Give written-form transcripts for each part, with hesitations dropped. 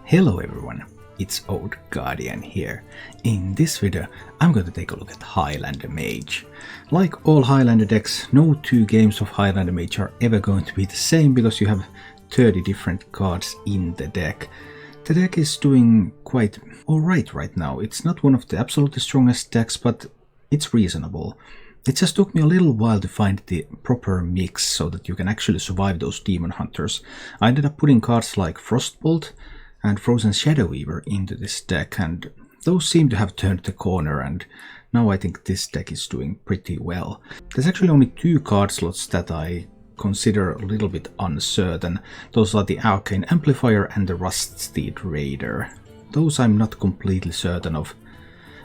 Hello everyone, it's Old Guardian here. In this video I'm going to take a look at Highlander Mage. Like all Highlander decks, no two games of Highlander Mage are ever going to be the same because you have 30 different cards in the deck. The deck is doing quite alright right now. It's not one of the absolutely strongest decks, but it's reasonable. It just took me a little while to find the proper mix so that you can actually survive those demon hunters. I ended up putting cards like Frostbolt and Frozen Shadow Weaver into this deck, and those seem to have turned the corner, and now I think this deck is doing pretty well. There's actually only two card slots that I consider a little bit uncertain. Those are the Arcane Amplifier and the Ruststeed Raider. Those I'm not completely certain of.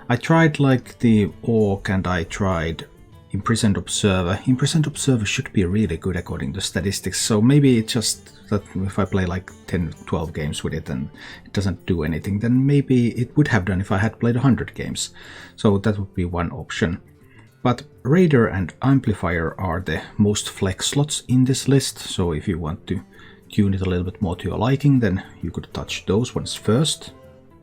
I tried like the Orc and I tried Imprisoned Observer. Imprisoned Observer should be really good according to statistics, so maybe it's just that if I play like 10-12 games with it and it doesn't do anything, then maybe it would have done if I had played 100 games. So that would be one option. But Raider and Amplifier are the most flex slots in this list, so if you want to tune it a little bit more to your liking, then you could touch those ones first.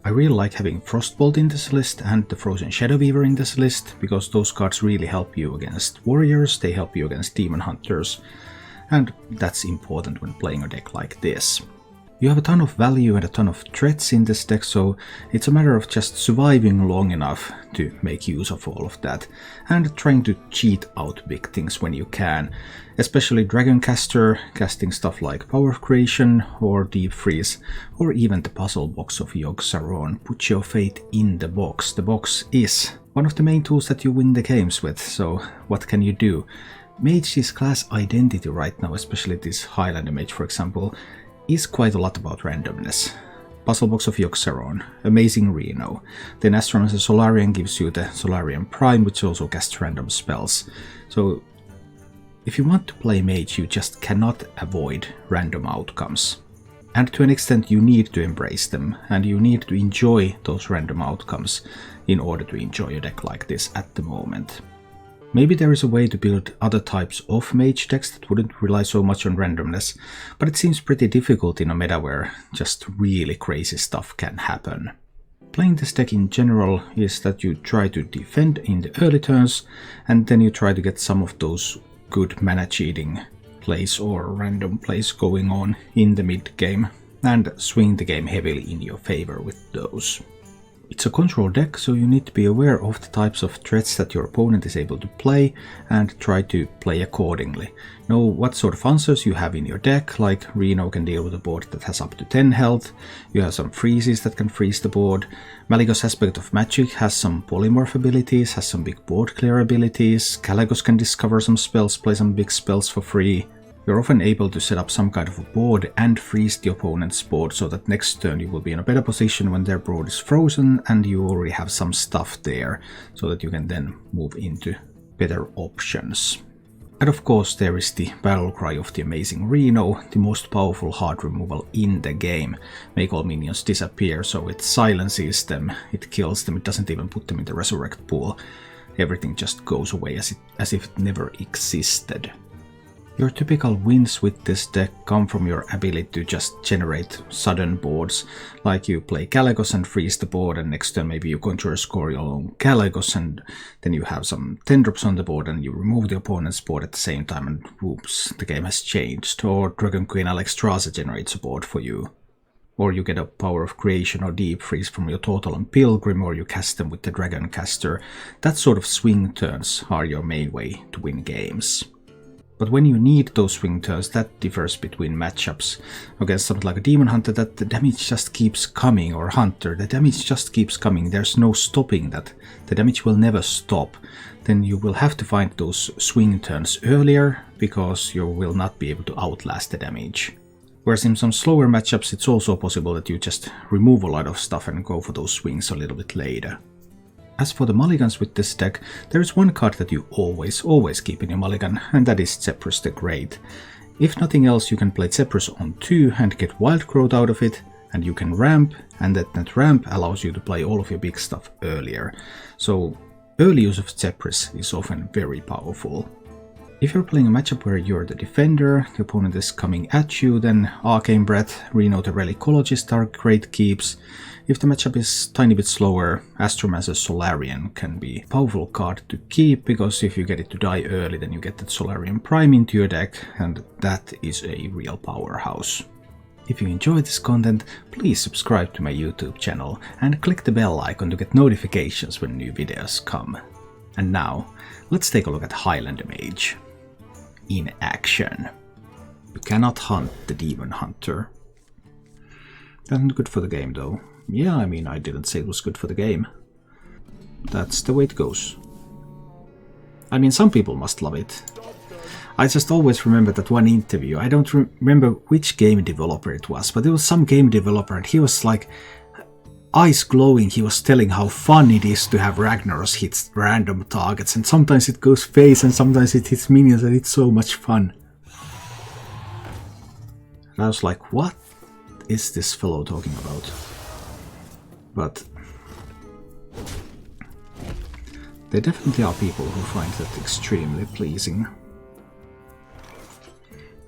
I really like having Frostbolt in this list and the Frozen Shadow Weaver in this list, because those cards really help you against warriors, they help you against demon hunters, and that's important when playing a deck like this. You have a ton of value and a ton of threats in this deck, so it's a matter of just surviving long enough to make use of all of that, and trying to cheat out big things when you can, especially Dragoncaster, casting stuff like Power of Creation or Deep Freeze, or even the puzzle box of Yogg-Saron. Put your faith in the box. The box is one of the main tools that you win the games with, so what can you do? Mage's class identity right now, especially this Highlander Mage for example, is quite a lot about randomness. Puzzle box of Yogg-Saron, amazing Reno. Then Astromancer Solarian gives you the Solarian Prime, which also casts random spells. So if you want to play Mage, you just cannot avoid random outcomes. And to an extent you need to embrace them, and you need to enjoy those random outcomes in order to enjoy a deck like this at the moment. Maybe there is a way to build other types of Mage decks that wouldn't rely so much on randomness, but it seems pretty difficult in a meta where just really crazy stuff can happen. Playing this deck in general is that you try to defend in the early turns, and then you try to get some of those good mana cheating plays or random plays going on in the mid game, and swing the game heavily in your favor with those. It's a control deck, so you need to be aware of the types of threats that your opponent is able to play and try to play accordingly. Know what sort of answers you have in your deck, like Reno can deal with a board that has up to 10 health, you have some freezes that can freeze the board, Malygos Aspect of Magic has some polymorph abilities, has some big board clear abilities, Kalagos can discover some spells, play some big spells for free. You're often able to set up some kind of a board and freeze the opponent's board so that next turn you will be in a better position when their board is frozen and you already have some stuff there, so that you can then move into better options. And of course there is the battle cry of the amazing Reno, the most powerful hard removal in the game. Make all minions disappear, so it silences them, it kills them, it doesn't even put them in the resurrect pool. Everything just goes away as if it never existed. Your typical wins with this deck come from your ability to just generate sudden boards, like you play Kalagos and freeze the board, and next turn maybe you conjure a Scorial on Kalagos and then you have some 10 drops on the board and you remove the opponent's board at the same time and whoops, the game has changed. Or Dragon Queen Alexstrasza generates a board for you. Or you get a Power of Creation or Deep Freeze from your Total and Pilgrim, or you cast them with the Dragoncaster. That sort of swing turns are your main way to win games. But when you need those swing turns, that differs between matchups. Against something like a Demon Hunter, that the damage just keeps coming, or Hunter, the damage just keeps coming, there's no stopping that. The damage will never stop. Then you will have to find those swing turns earlier, because you will not be able to outlast the damage. Whereas in some slower matchups, it's also possible that you just remove a lot of stuff and go for those swings a little bit later. As for the mulligans with this deck, there is one card that you always keep in your mulligan, and that is Zephyrus the Great. If nothing else, you can play Zephyrus on 2 and get Wild Growth out of it, and you can ramp, and that ramp allows you to play all of your big stuff earlier. So early use of Zephyrus is often very powerful. If you're playing a matchup where you're the defender, the opponent is coming at you, then Arcane Breath, Reno the Relicologist are great keeps. If the matchup is a tiny bit slower, Astromancer's Solarian can be a powerful card to keep, because if you get it to die early, then you get that Solarian Prime into your deck, and that is a real powerhouse. If you enjoy this content, please subscribe to my YouTube channel and click the bell icon to get notifications when new videos come. And now, let's take a look at Highlander Mage in action. You cannot hunt the Demon Hunter. That's not good for the game though. Yeah, I mean, I didn't say it was good for the game. That's the way it goes. I mean, some people must love it. I just always remember that one interview. I don't remember which game developer it was, but it was some game developer and he was like, eyes glowing, he was telling how fun it is to have Ragnaros hit random targets, and sometimes it goes face and sometimes it hits minions, and it's so much fun. And I was like, what is this fellow talking about? But there definitely are people who find that extremely pleasing.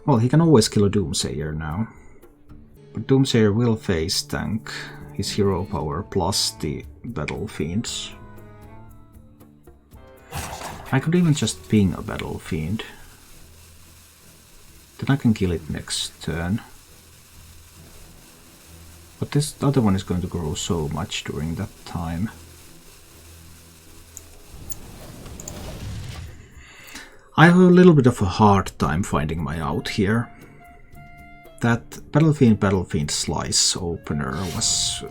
Well, he can always kill a Doomsayer now, but Doomsayer will face tank his hero power plus the Battle Fiends. I could even just ping a Battle Fiend. Then I can kill it next turn. But this other one is going to grow so much during that time. I have a little bit of a hard time finding my out here. That Battle Fiend Slice opener was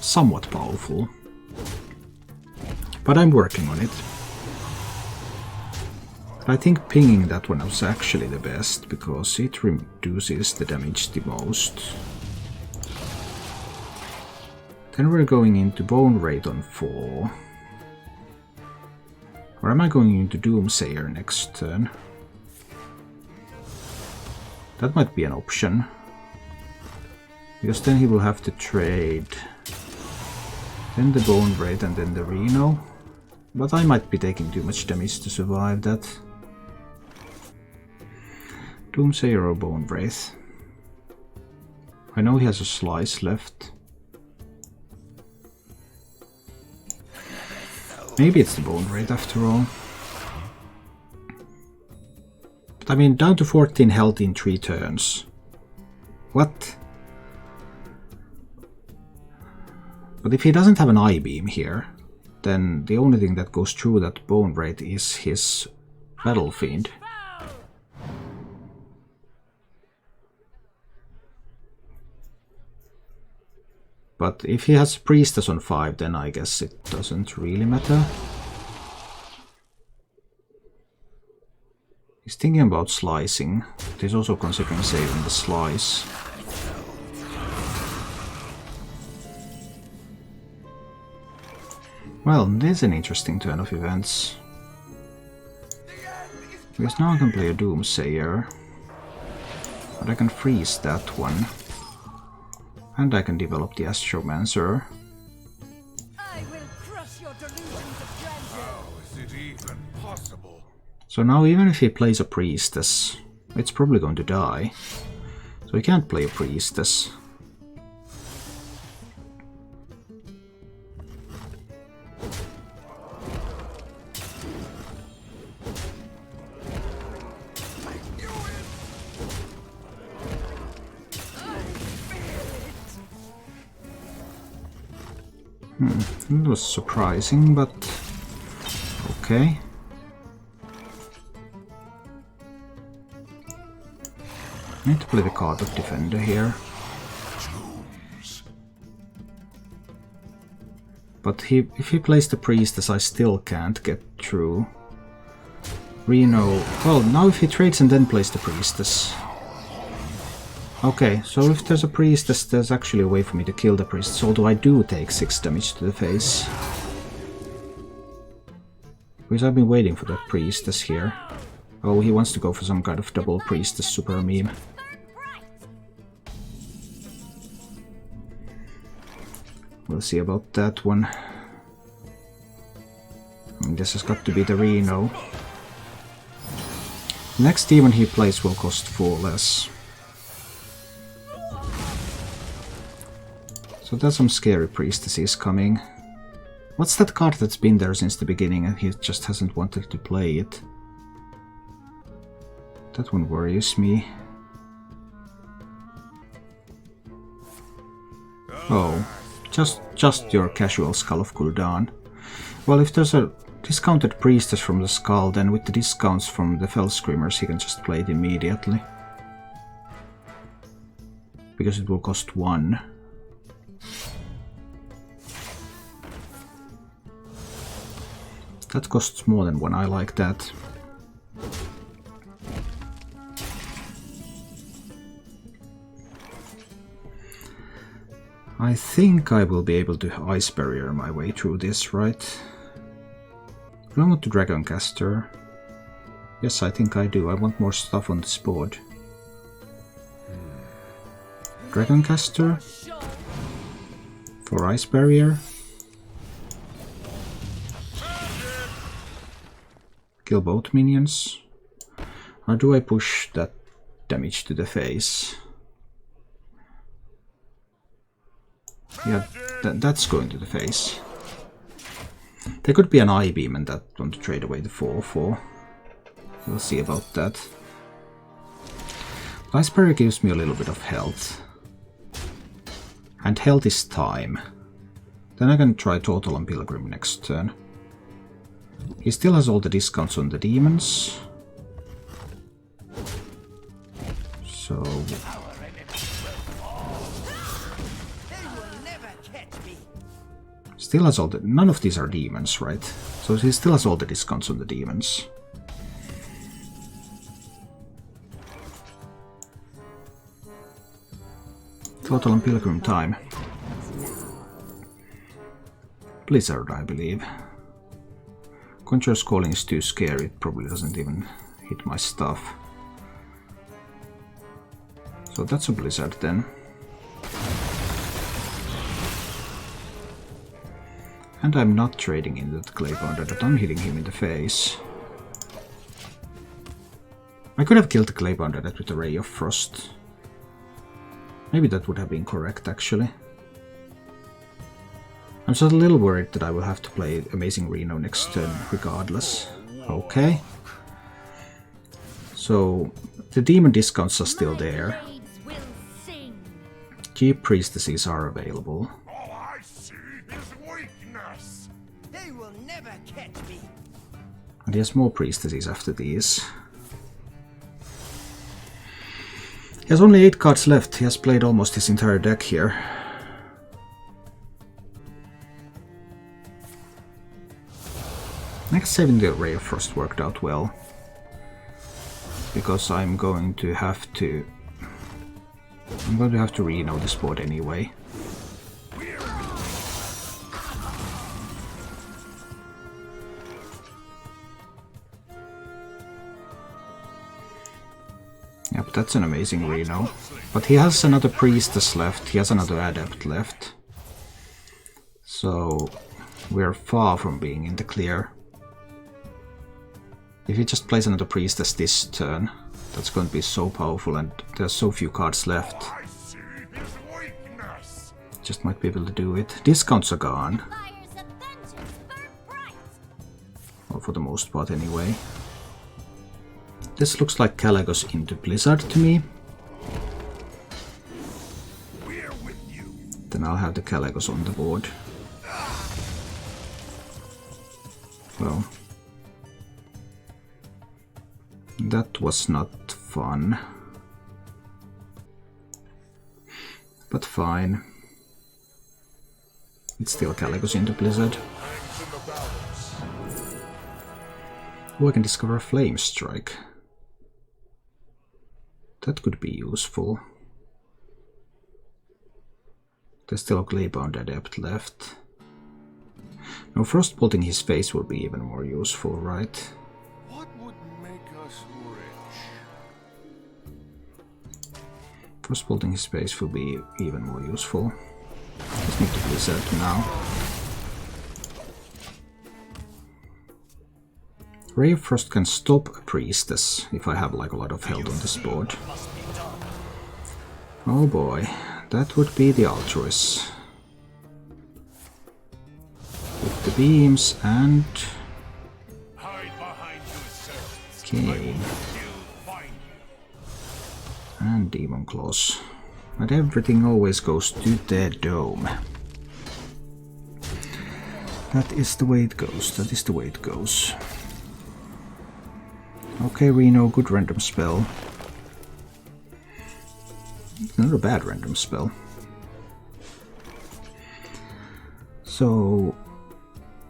somewhat powerful, but I'm working on it. I think pinging that one was actually the best, because it reduces the damage the most. Then we're going into Bone Wraith on 4. Or am I going into Doomsayer next turn? That might be an option, because then he will have to trade then the Bone Wraith and then the Reno, but I might be taking too much damage to survive that. Doomsayer or Bone Wraith? I know he has a Slice left. Maybe it's the Bone Wraith after all. I mean, down to 14 health in 3 turns. What? But if he doesn't have an I-beam here, then the only thing that goes through that Bone Wraith is his Battle Fiend. But if he has Priestess on 5, then I guess it doesn't really matter. He's thinking about slicing, but he's also considering saving the slice. Well, this is an interesting turn of events. Because now I can play a Doomsayer, but I can freeze that one. And I can develop the Astromancer. I will crush your delusions of grandeur. How is it even possible? So now even if he plays a Priestess, it's probably going to die. So he can't play a Priestess. It was surprising, but okay. I need to play the card of Defender here. But if he plays the Priestess, I still can't get through. Reno... Well, now if he trades and then plays the Priestess... Okay, so if there's a Priestess, there's actually a way for me to kill the Priestess, although I do take 6 damage to the face. Because I've been waiting for that Priestess here. Oh, he wants to go for some kind of double Priestess super meme. We'll see about that one. This has got to be the Reno. Next demon he plays will cost 4 less. So there's some scary priestesses coming. What's that card that's been there since the beginning and he just hasn't wanted to play it? That one worries me. Oh, just your casual Skull of Gul'dan. Well, if there's a discounted priestess from the Skull, then with the discounts from the Fell Screamers he can just play it immediately. Because it will cost 1. That costs more than 1, I like that. I think I will be able to Ice Barrier my way through this, right? Do I want to Dragoncaster? Yes, I think I do. I want more stuff on this board. Dragoncaster? For Ice Barrier? Kill both minions? Or do I push that damage to the face? Yeah, that's going to the face. There could be an Eye Beam and that want to trade away the 4/4. We'll see about that. Ice Barrier gives me a little bit of health. And health is time. Then I can try Total on Pilgrim next turn. He still has all the discounts on the demons. So... Still has all the... None of these are demons, right? So he still has all the discounts on the demons. Total on Pilgrim time. Blizzard, I believe. Conjure's Calling is too scary, it probably doesn't even hit my stuff. So that's a Blizzard then. And I'm not trading in that Claybounder, but I'm hitting him in the face. I could have killed the Claybounder that with a Ray of Frost. Maybe that would have been correct, actually. I'm just a little worried that I will have to play Amazing Reno next turn regardless. Okay. So, the demon discounts are still there. Cheap priestesses are available. All I see is weakness. They will never catch me. And he has more priestesses after these. He has only 8 cards left. He has played almost his entire deck here. Next saving the Ray of Frost worked out well. Because I'm going to have to Reno this board anyway. Yep, that's an amazing Reno. But he has another Priestess left, he has another Adept left. So we're far from being in the clear. If he just plays another Priestess this turn, that's going to be so powerful and there's so few cards left. Just might be able to do it. Discounts are gone. Well, for the most part anyway. This looks like Kalagos into Blizzard to me. Then I'll have the Kalagos on the board. Well, that was not fun. But fine. It's still Kalagos into Blizzard. Oh, I can discover a Flame Strike. That could be useful. There's still a Claybound Adept left. Now Frostbolting his face will be even more useful, right? What would make us rich? Frostbolting his face will be even more useful. Just need to Blizzard now. Ray of Frost can stop a priestess if I have like a lot of health on this board. Oh boy, that would be the Altruis. With the beams and... Okay. And Demon Claws. But everything always goes to the dome. That is the way it goes, that is the way it goes. Okay, Reno, good random spell. Not a bad random spell. So...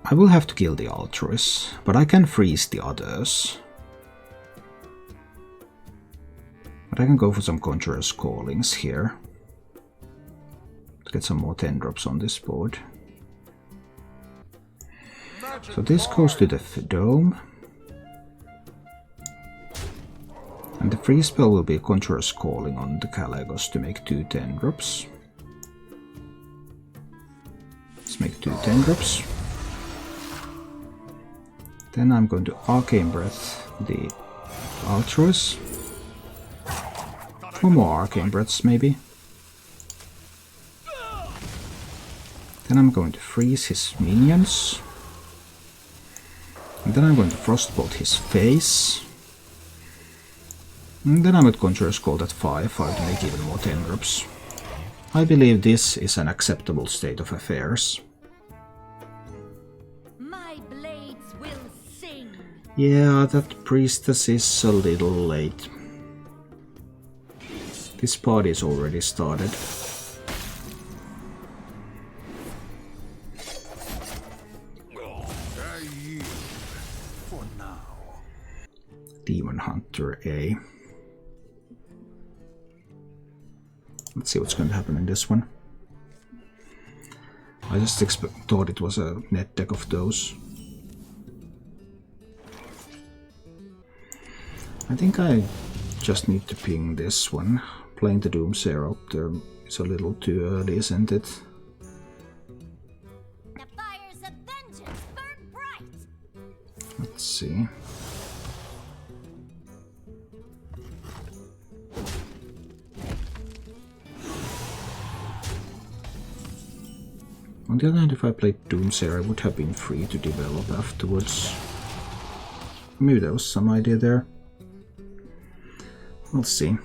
I will have to kill the Altruis, but I can freeze the others. But I can go for some Conjurer's Callings here. To get some more 10 drops on this board. So this goes to the dome. And the free spell will be Conjurer's Calling on the Kalagos to make 2 10 drops. Let's make 2 10 drops. Then I'm going to Arcane Breath the Altruis. 4 more Arcane Breaths maybe. Then I'm going to freeze his minions. And then I'm going to Frostbolt his face. And then I'm at Conjurer's Call at 5 to make even more 10 drops. I believe this is an acceptable state of affairs. My blades will sing. Yeah, that priestess is a little late. This party is already started. For now. Demon Hunter A. Let's see what's going to happen in this one. I just thought it was a net deck of those. I think I just need to ping this one. Playing the Doomsayer up there is a little too early, isn't it? The fires of vengeance burn bright. Let's see. On the other hand, if I played Doomsayer, I would have been free to develop afterwards. Maybe there was some idea there. We'll see.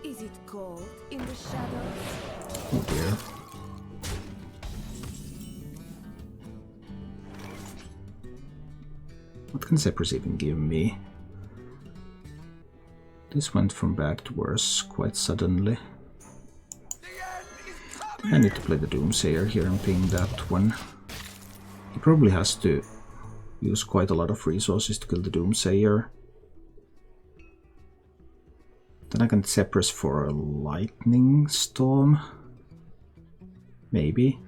Is it cold in the shadows? Oh dear. What can Zephyrus even give me? This went from bad to worse quite suddenly. I need to play the Doomsayer here and ping that one. He probably has to use quite a lot of resources to kill the Doomsayer. Then I can Zephyrus for a Lightning Storm. Maybe.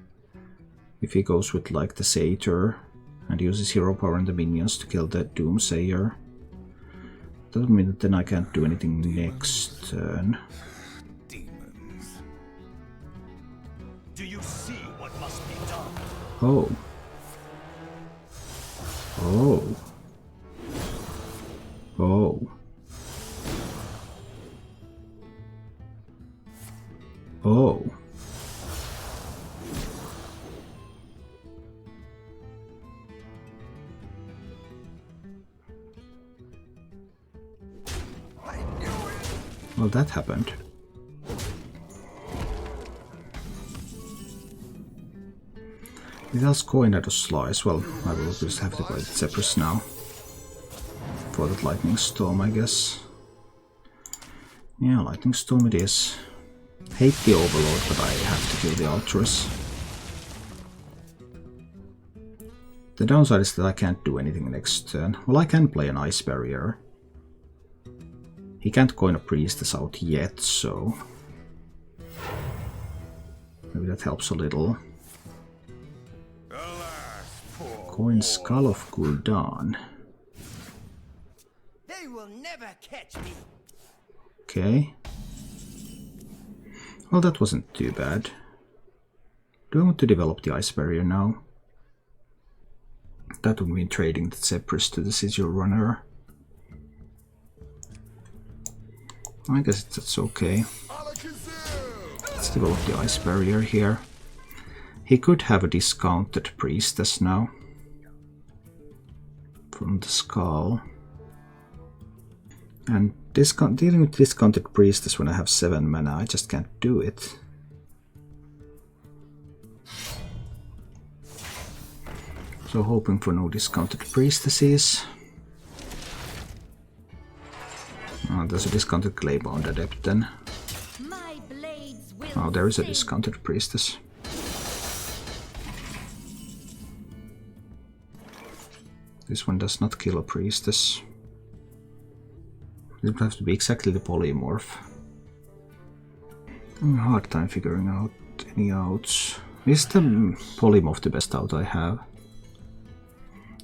If he goes with like the Satyr and uses hero power and the minions to kill the Doomsayer. Doesn't mean that then I can't do anything next turn. Do you see what must be done? Oh. Oh. Oh. Oh. Well, that happened. It has coin at a slice. Well, I will just have to play Zephyrus now. For that Lightning Storm, I guess. Yeah, Lightning Storm it is. Hate the Overlord, but I have to kill the Altruis. The downside is that I can't do anything next turn. Well, I can play an Ice Barrier. He can't coin a Priestess out yet, so... maybe that helps a little. Coin Skull of Gul'dan. They will never catch me. Okay. Well, that wasn't too bad. Do I want to develop the Ice Barrier now? that would mean trading the Zephyrus to the Sigil Runner. I guess that's okay. Let's develop the Ice Barrier here. He could have a discounted Priestess now. From the Skull. And dealing with discounted Priestess when I have 7 mana, I just can't do it. So hoping for no discounted Priestesses. Oh, there's a discounted Claybound Adept then. Oh, there is a discounted Priestess. This one does not kill a Priestess. It would have to be exactly the Polymorph. I'm having a hard time figuring out any outs. Is the Polymorph the best out I have?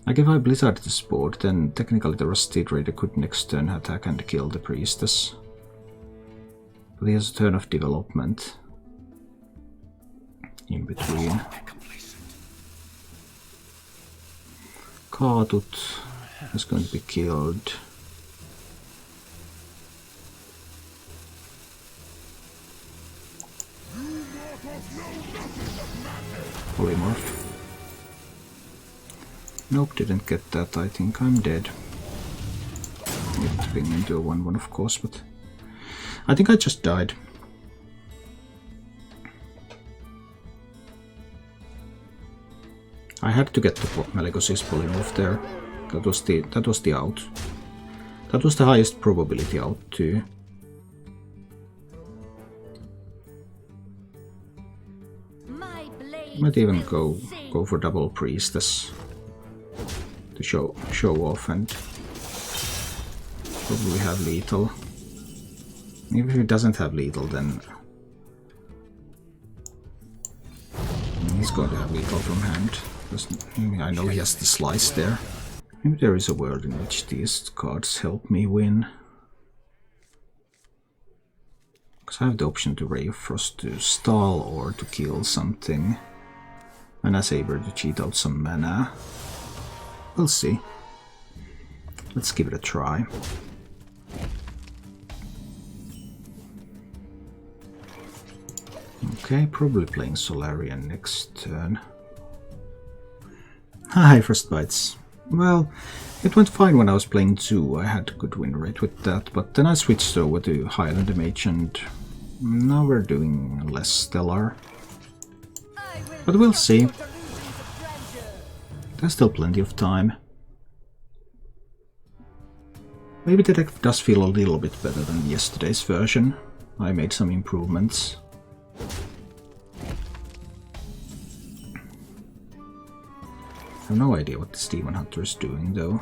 Like if I Blizzard this board, then technically the Rusty Raider could next turn attack and kill the Priestess. But he has a turn of development in between. Kaatut is going to be killed. Polymorph. Nope, didn't get that. I think I'm dead. It being into a 1-1 of course, but I think I just died. I had to get the Malygos's Polymorph there. That was the out. That was the highest probability out too. Might even go for double Priestess to show off and probably have lethal. Even if it doesn't have lethal, then he's going to have lethal from hand. I know he has the slice there. Maybe there is a world in which these cards help me win. Because I have the option to Ray of Frost to stall or to kill something. Mana Saber to cheat out some mana. We'll see. Let's give it a try. Okay, probably playing Solarian next turn. Hi, First Bites. Well, it went fine when I was playing Zoo. I had good win rate with that, but then I switched over to Highlander Mage and now we're doing less stellar. But we'll see. There's still plenty of time. Maybe the deck does feel a little bit better than yesterday's version. I made some improvements. I have no idea what this Demon Hunter is doing though.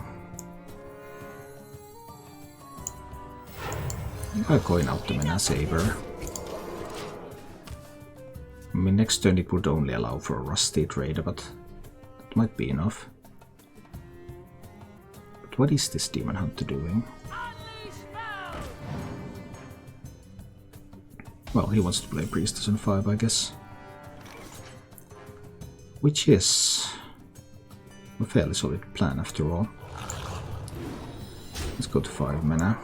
I'll coin out the Mana Saber. I mean, next turn it would only allow for a Rusty Trader, but that might be enough. But what is this Demon Hunter doing? Well, he wants to play Priestess on 5, I guess. Which is a fairly solid plan after all. Let's go to 5 mana.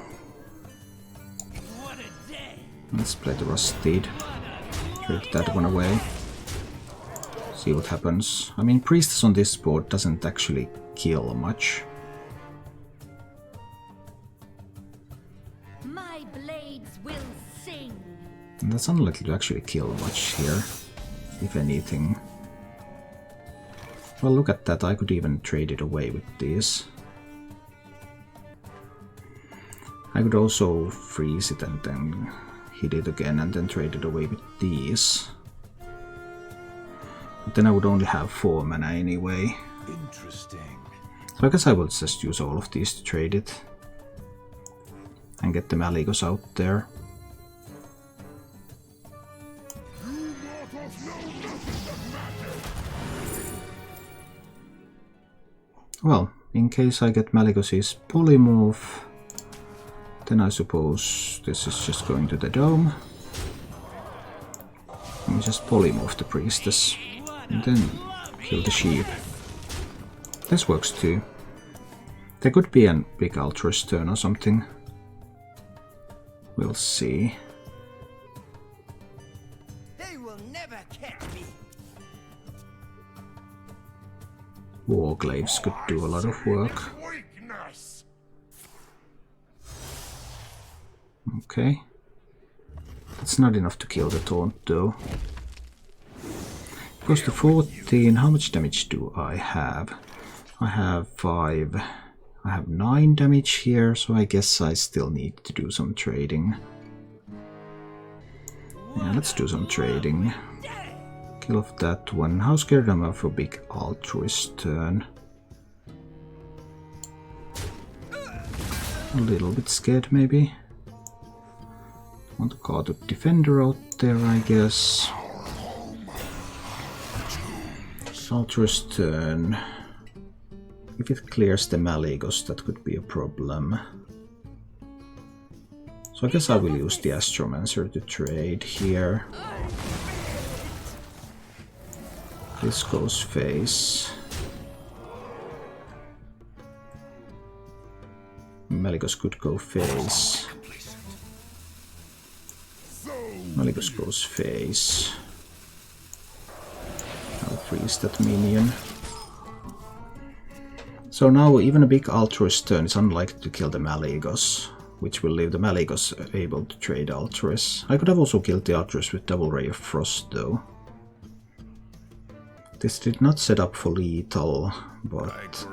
Let's play the Rusted. Take that one away. See what happens. I mean, Priestess on this board doesn't actually kill much. My blades will sing. And that's unlikely to actually kill much here, if anything. Well, look at that, I could even trade it away with these. I could also freeze it and then hit it again and then trade it away with these. But then I would only have 4 mana anyway. Interesting. So I guess I will just use all of these to trade it. And get the Malygos out there. Well, in case I get Malygos's Polymorph, then I suppose this is just going to the Dome. And just Polymorph the Priestess, and then kill the sheep. This works too. There could be a big altruist turn or something. We'll see. They will never catch me. Warglaives could do a lot of work. Okay. That's not enough to kill the taunt though. Goes to 14. How much damage do I have? I have 5. I have 9 damage here, so I guess I still need to do some trading. Yeah, let's do some trading. Kill off that one. How scared am I of a big altruist turn? A little bit scared maybe. Want to call the defender out there, I guess. Altruist turn. If it clears the Maligos, that could be a problem. So I guess I will use the Astromancer to trade here. This goes face. Maligos could go face. Maligos goes face. I'll freeze that minion. So now even a big altruist turn is unlikely to kill the Maligos, which will leave the Maligos able to trade altruists. I could have also killed the altruist with double Ray of Frost though. This did not set up for lethal, but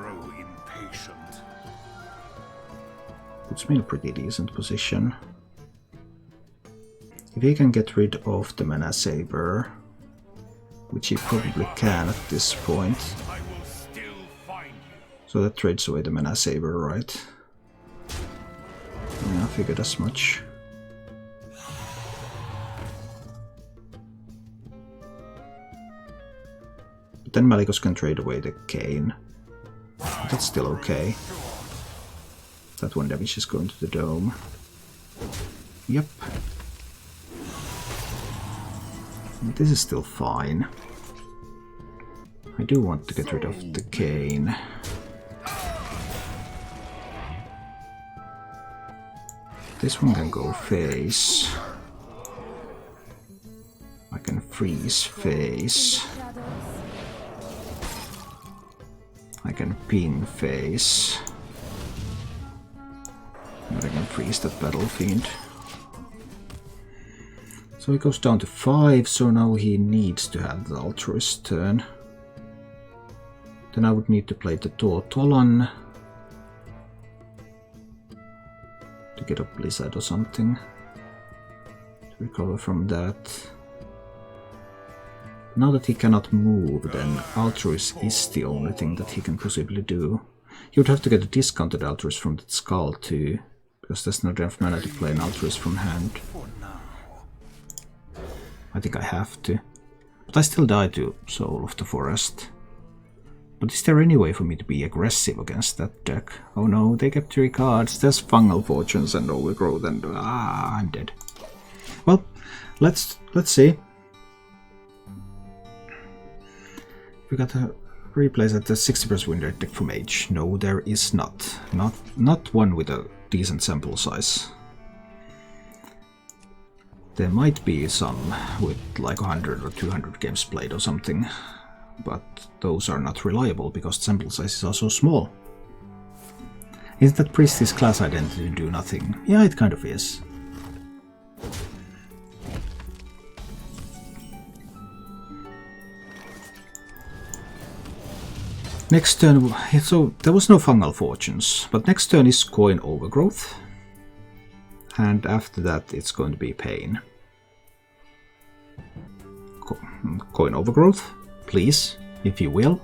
puts me in a pretty decent position. If he can get rid of the Mana Saber, which he probably can at this point. So that trades away the Mana Saber, right? Yeah, I figured as much. But then Maligos can trade away the Cane. That's still okay. That one damage is going to the dome. Yep. This is still fine. I do want to get rid of the Cane. This one can go face. I can freeze face. I can ping face. But I can freeze that Battle Fiend. So he goes down to 5, so now he needs to have the altruist turn. Then I would need to play the Tolan to get a Blizzard or something to recover from that. Now that he cannot move, then altruist is the only thing that he can possibly do. He would have to get a discounted altruist from that skull too, because there's not enough mana to play an altruist from hand. I think I have to. But I still die to Soul of the Forest. But is there any way for me to be aggressive against that deck? Oh no, they kept 3 cards. There's Fungal Fortunes and Overgrowth and I'm dead. Well, let's see. We got a replays at the 60% win rate deck for Mage. No, there is not. Not one with a decent sample size. There might be some with like 100 or 200 games played or something, but those are not reliable because sample sizes are so small. Isn't that Priestess class identity do nothing? Yeah, it kind of is. Next turn, so there was no Fungal Fortunes, but next turn is Coin Overgrowth. And after that it's going to be Pain. Coin Overgrowth, please, if you will.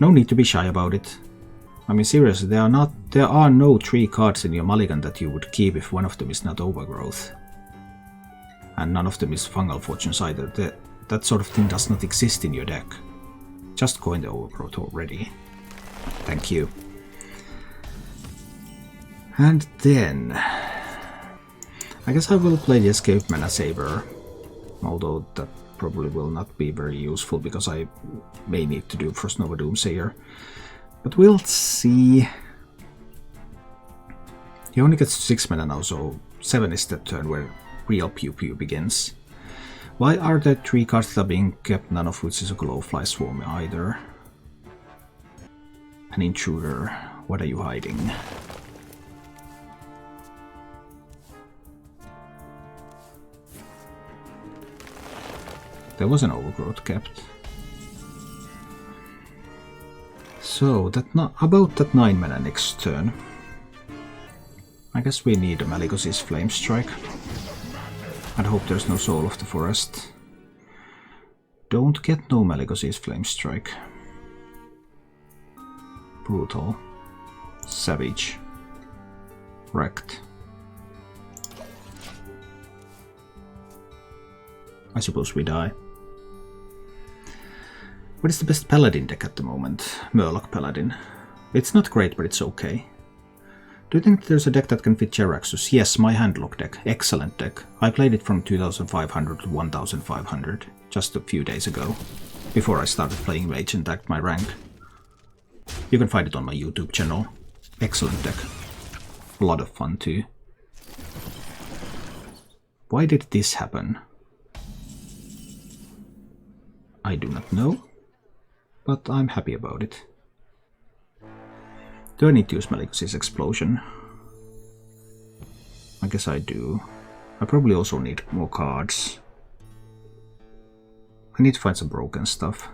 No need to be shy about it. I mean seriously, there are no 3 cards in your Mulligan that you would keep if one of them is not Overgrowth. And none of them is Fungal Fortunes either. That sort of thing does not exist in your deck. Just coin the Overgrowth already. Thank you. And then I guess I will play the Escape Mana Saber, although that probably will not be very useful because I may need to do Frost Nova Doomsayer. But we'll see. He only gets 6 mana now, so 7 is the turn where real Pew Pew begins. Why are there 3 cards that are being kept, none of which is a Glowfly Swarm either? An intruder, what are you hiding? There was an Overgrowth kept. So, about that 9 mana next turn. I guess we need a Malygos's Flame Strike. I hope there's no Soul of the Forest. Don't get no Malygos's Flame Strike. Brutal. Savage. Wrecked. I suppose we die. What is the best Paladin deck at the moment? Murloc Paladin. It's not great, but it's okay. Do you think there's a deck that can fit Jeraxus? Yes, my Handlock deck. Excellent deck. I played it from 2500 to 1500 just a few days ago, before I started playing Mage and tagged my rank. You can find it on my YouTube channel. Excellent deck. A lot of fun too. Why did this happen? I do not know, but I'm happy about it. Do I need to use Malygos's Explosion? I guess I do. I probably also need more cards. I need to find some broken stuff.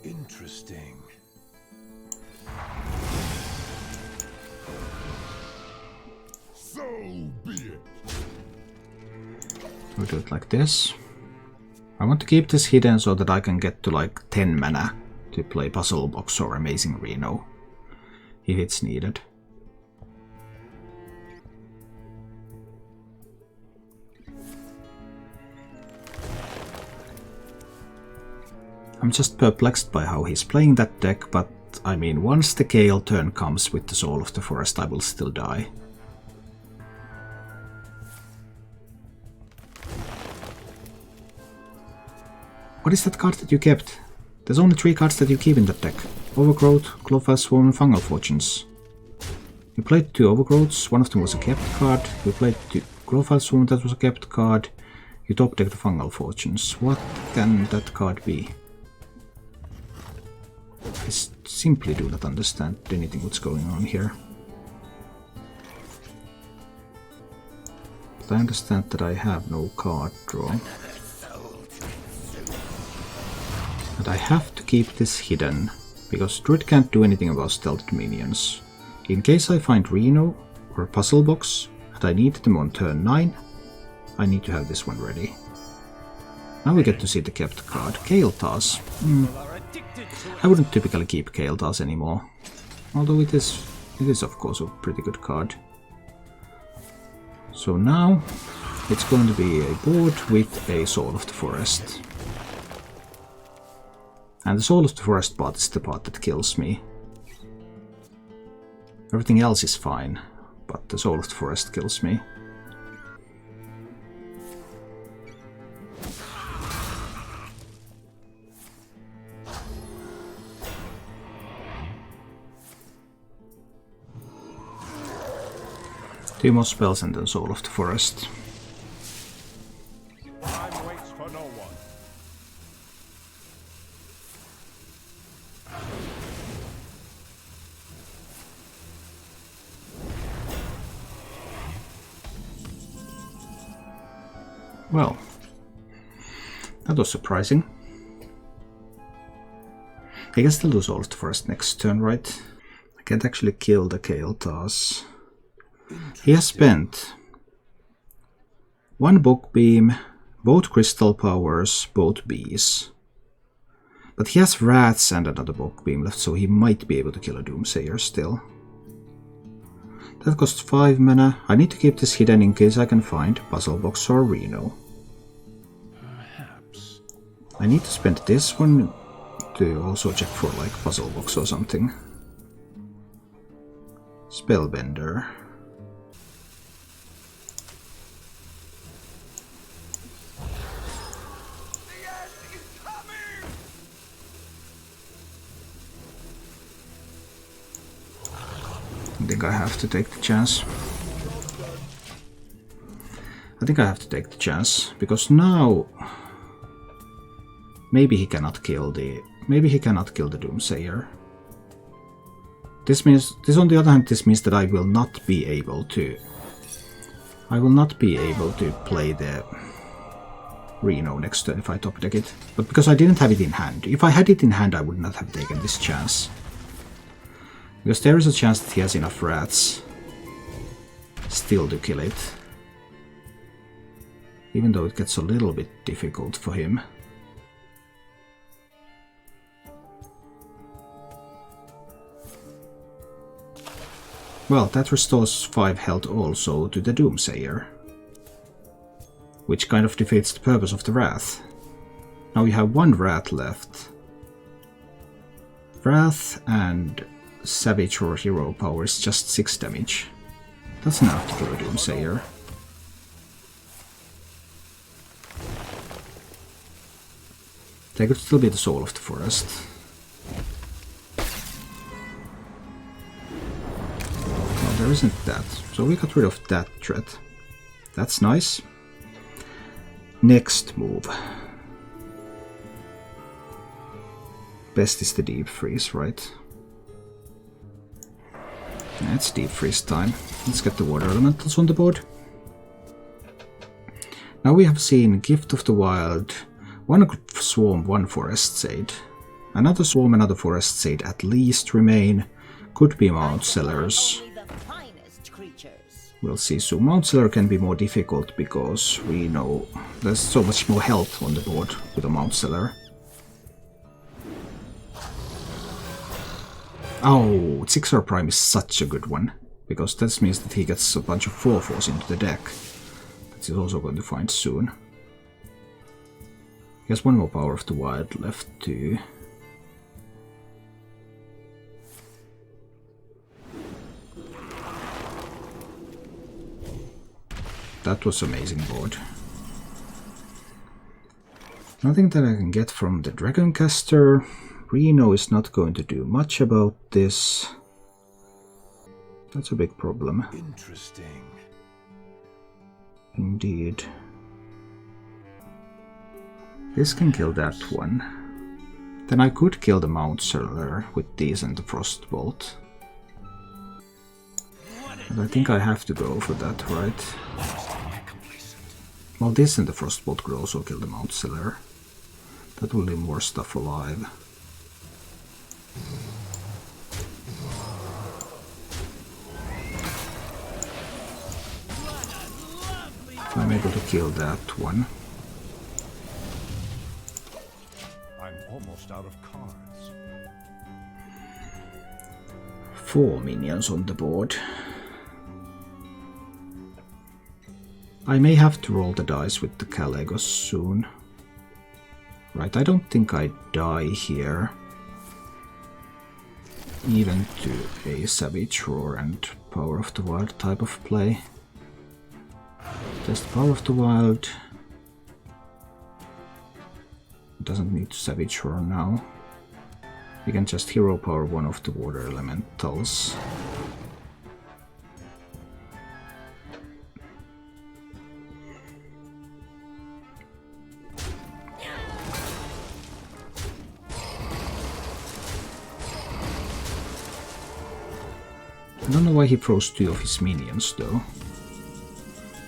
Interesting. So be it. We'll do it like this. I want to keep this hidden so that I can get to like 10 mana to play Puzzle Box or Amazing Reno, if it's needed. I'm just perplexed by how he's playing that deck, but I mean, once the Gale turn comes with the Soul of the Forest, I will still die. What is that card that you kept? There's only 3 cards that you keep in that deck. Overgrowth, Glowfly Swarm and Fungal Fortunes. You played 2 Overgrowths, one of them was a kept card. You played 2 Glowfly Swarm, that was a kept card. You top decked the Fungal Fortunes. What can that card be? I simply do not understand anything what's going on here. But I understand that I have no card draw. But I have to keep this hidden, because Druid can't do anything about stealthed minions. In case I find Reno or Puzzle Box, and I need them on turn 9, I need to have this one ready. Now we get to see the kept card, Kael'thas. I wouldn't typically keep Kael'thas anymore, although it is of course a pretty good card. So now it's going to be a board with a Soul of the Forest. And the Soul of the Forest part is the part that kills me. Everything else is fine, but the Soul of the Forest kills me. Two more spells and then Soul of the Forest. Time waits for no one. Well, that was surprising. I guess they'll do Soul of the Forest next turn, right? I can't actually kill the Kael'thas. He has spent 1 Book Beam, both Crystal Powers, both Bees. But he has Rats and another Book Beam left, so he might be able to kill a Doomsayer still. That costs 5 mana. I need to keep this hidden in case I can find Puzzle Box or Reno. Perhaps. I need to spend this one to also check for like Puzzle Box or something. Spellbender. think I have to take the chance. I think I have to take the chance, because now maybe he cannot kill the Doomsayer. This means, on the other hand, this means that I will not be able to play the Reno next turn if I top deck it. But because I didn't have it in hand. If I had it in hand, I would not have taken this chance. Because there is a chance that he has enough rats still to kill it. Even though it gets a little bit difficult for him. Well, that restores 5 health also to the Doomsayer. Which kind of defeats the purpose of the Wrath. Now you have 1 Wrath left. Wrath and Savage or Hero Power is just 6 damage. That's enough to kill a Doomsayer. They could still be the Soul of the Forest. No, there isn't that. So we got rid of that threat. That's nice. Next move. Best is the Deep Freeze, right? Yeah, it's Deep Freeze time. Let's get the Water Elementals on the board. Now we have seen Gift of the Wild, 1 Swarm, 1 Forest Shade. Another Swarm, another Forest Shade at least remain. Could be Mount Sellers. We'll see. So Mount Seller can be more difficult because we know there's so much more health on the board with a Mount Seller. Oh, Sixer Prime is such a good one, because this means that he gets a bunch of 4/4s into the deck. That he's also going to find soon. He has 1 more Power of the Wild left too. That was amazing board. Nothing that I can get from the Dragoncaster. Reno is not going to do much about this. That's a big problem. Interesting. Indeed. This can kill that one. Then I could kill the Mount Seller with these and the Frostbolt. But I think I have to go for that, right? Well, this and the Frostbolt could also kill the Mount Seller. That will leave more stuff alive. I'm able to kill that one. I'm almost out of cards. 4 minions on the board. I may have to roll the dice with the Calegos soon. Right, I don't think I die here. Even to a Savage Roar and Power of the Wild type of play. Just Power of the Wild. Doesn't need to Savage Roar now. We can just Hero Power 1 of the Water Elementals. I don't know why he froze 2 of his minions though.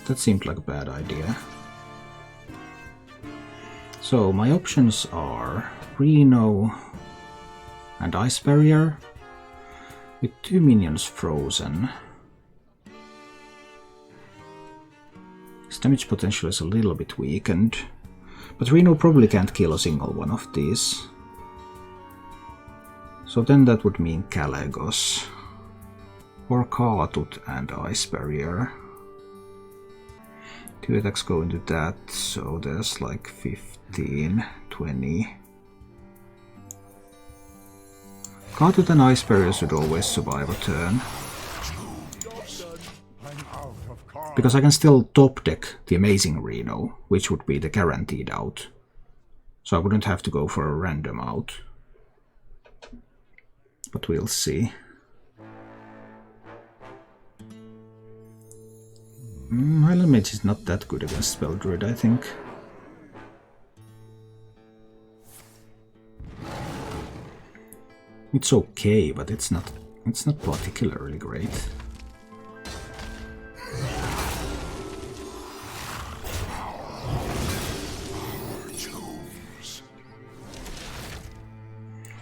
That seemed like a bad idea. So my options are Reno and Ice Barrier with 2 minions frozen. His damage potential is a little bit weakened, but Reno probably can't kill a single one of these. So then that would mean Calegos. Or Kaatut and Ice Barrier. 2 attacks go into that, so there's like 15, 20. Kaatut and Ice Barrier should always survive a turn. Because I can still top deck the Amazing Reno, which would be the guaranteed out. So I wouldn't have to go for a random out. But we'll see. Highlander Mage is not that good against Spell Druid, I think. It's okay, but it's not particularly great.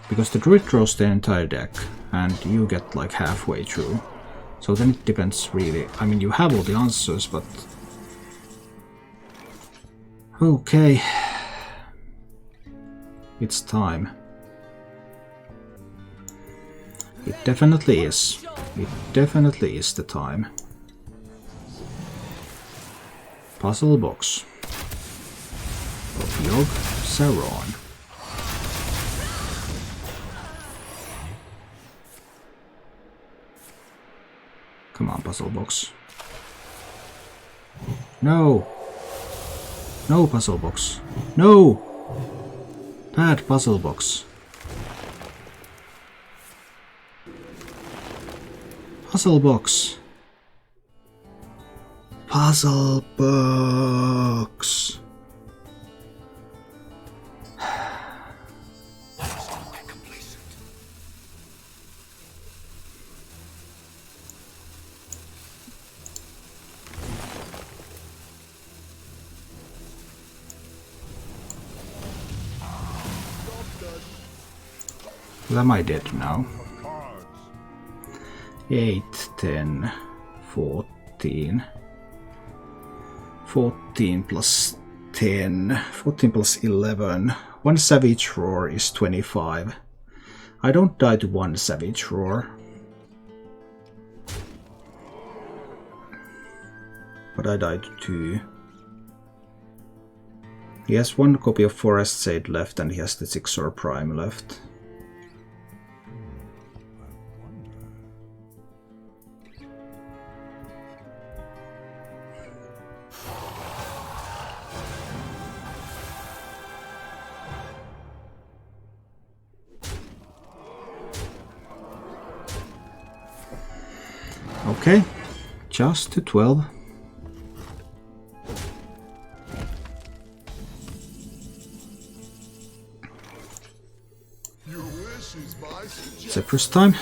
Because the Druid draws the entire deck, and you get like halfway through. So then it depends really. I mean, you have all the answers, but... Okay. It's time. It definitely is. It definitely is the time. Puzzle box. Of Yogg Saron. Come on, puzzle box. No! No, puzzle box. No! Bad puzzle box. Puzzle box. Puzzle box. Well, am I dead now? 8, 10, 14. 14 plus 10. 14 plus 11. 1 Savage Roar is 25. I don't die to 1 Savage Roar. But I died to 2. He has 1 copy of Forest Shade left and he has the 6-or Prime left. Okay, just to 12. Zephyr's time.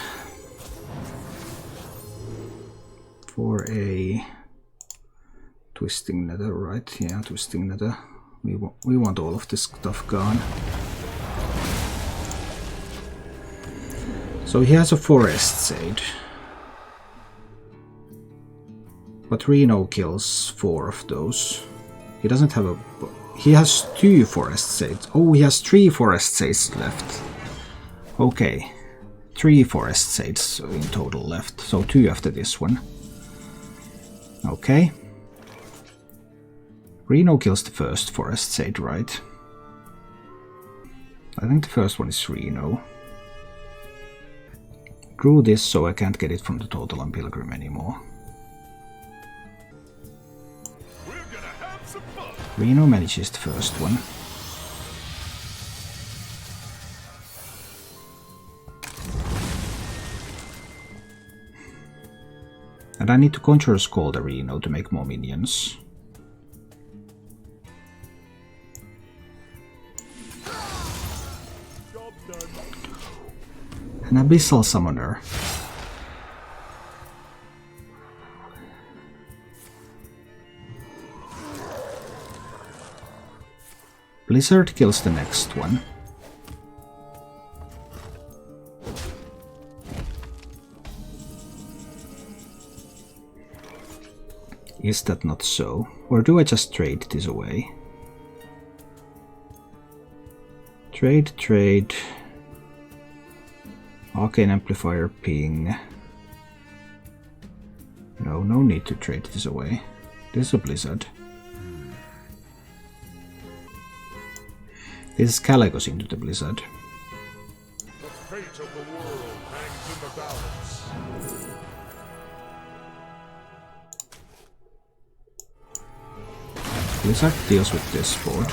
For a Twisting Nether, right? Yeah, Twisting Nether. We want all of this stuff gone. So he has a Forest Shade. But Reno kills 4 of those. He doesn't have a... He has 2 Forest Shades. Oh, he has 3 Forest Shades left. Okay. 3 Forest Shades in total left. So 2 after this one. Okay. Reno kills the first Forest Shade, right? I think the first one is Reno. Drew this so I can't get it from the Total and Pilgrim anymore. Reno manages the first one. And I need to Conjurer's Call the Reno to make more minions. An Abyssal Summoner. Blizzard kills the next one. Is that not so? Or do I just trade this away? Trade. Arcane Amplifier ping. No need to trade this away. This is a Blizzard. This is Caligos into the Blizzard. The fate of the world hangs in the balance. Blizzard deals with this board.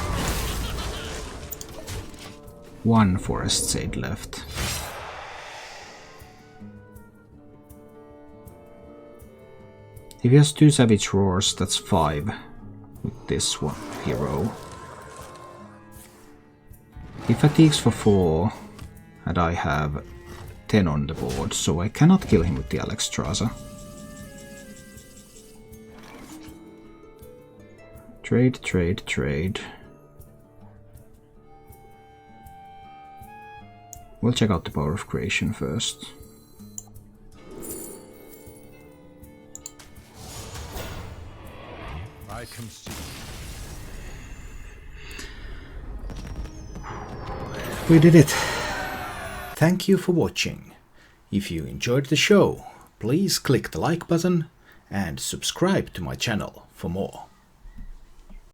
1 Forest Shade left. If he has 2 Savage Roars, that's 5 with this one hero. He fatigues for 4, and I have 10 on the board, so I cannot kill him with the Alexstrasza. Trade, trade, trade. We'll check out the Power of Creation first. I concede. We did it! Thank you for watching. If you enjoyed the show, please click the like button and subscribe to my channel for more.